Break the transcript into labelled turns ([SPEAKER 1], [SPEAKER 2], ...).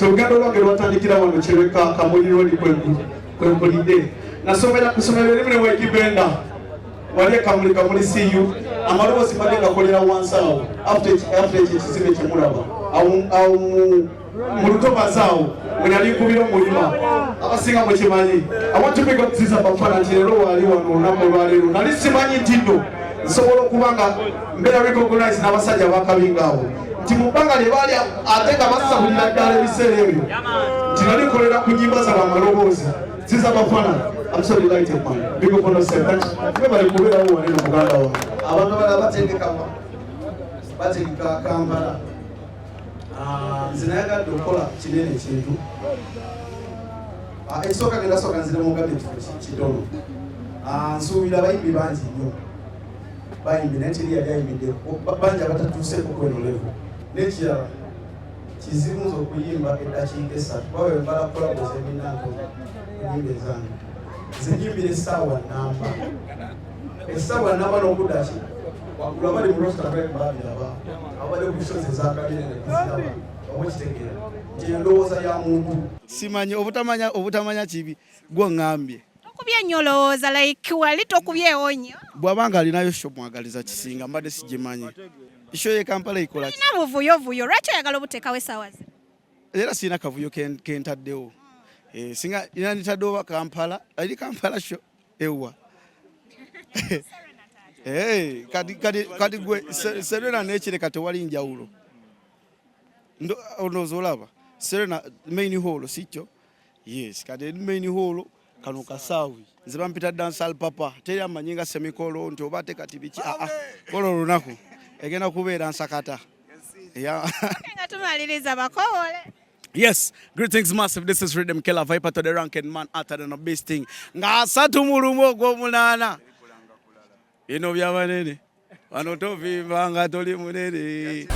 [SPEAKER 1] kati olugendo lwange lwatandikira wano Kireka Kamuliro kwempulidde nasomera kusomero erimu ne wekibenda wali Kamuli siyu amaloboozi mbadde gakolera wansi awo after ekyo ekizimbe kyemulaba awo mu lutobazi awo mwe nali nkubira omulima abasinga mukimanyi. I want to make up this abafana nti leero wali wano olunaku olwaleero nali simanyi nti nno nsobola okuba nga mbeera recognize n'abasajja bakabinga abo nti mu bbanga lye baali ate nga basabulira ddala ebiseera ebyo nti nali nkolera ku nnyimba za bamaloboozi ziza abafana. I'm so delighted, man. Big up on yourself. Thanks. Remember, you go there in Uganda. Abantu bategeka Kampala. Zinayagadde okukola kinene kintu. Ekisooka genda sooka nzire mu gavumenti kitono. Nsuubira abayimbi bangi nnyo. Bayimbi naye teri yali ayimbidde bangi abatatuuseeko kweno level. N'ekirala kizibu nze okuyimba eddakiika esatu. Bawe mbala kolabo zeminanko ennyimba ezange. Zinyimbira essaawa nnamba. Essaawa nnamba n'okudaki wagula bali mu rosta babiraba abali ku bisozi ezakabine ne kuziraba oba kitegeera nti endowooza ya muntu. Simanyi obutamanya kibi gwe ngambye.
[SPEAKER 2] Tokubye nnyo olowooza like wali tokubyewo nnyo.
[SPEAKER 1] Bw'abanga alinayo sho mwagaliza kisinga mbadde sigimanyi. Isho ye Kampala ikola ki?
[SPEAKER 2] Ina buvuyo lwaki oyagala obuteekawo essaawa ze?
[SPEAKER 1] Era sirina kavuyo kentaddewo. Singa ina nitaddoba Kampala ali Kampala sho ewa. Kati gwe Serena n'ekireka tewali njawulo. Ndowooza olaba Serena main hall sikyo? Yes, kati main hall kano kasaawi nze bampita dansal papa teri amanyi nga semikolo nti oba ate kati biki kola olunaku egenda kubeera nsakata.
[SPEAKER 2] Nga tumaliriza bakoole.
[SPEAKER 1] Yes, greetings massive. This is Rhythm Killer Vyper to the ranking man hotter than a beast thing. Nga asatu mu lumu ogw'omunaana. Bino bya banene. Wano tovimba nga toli munene.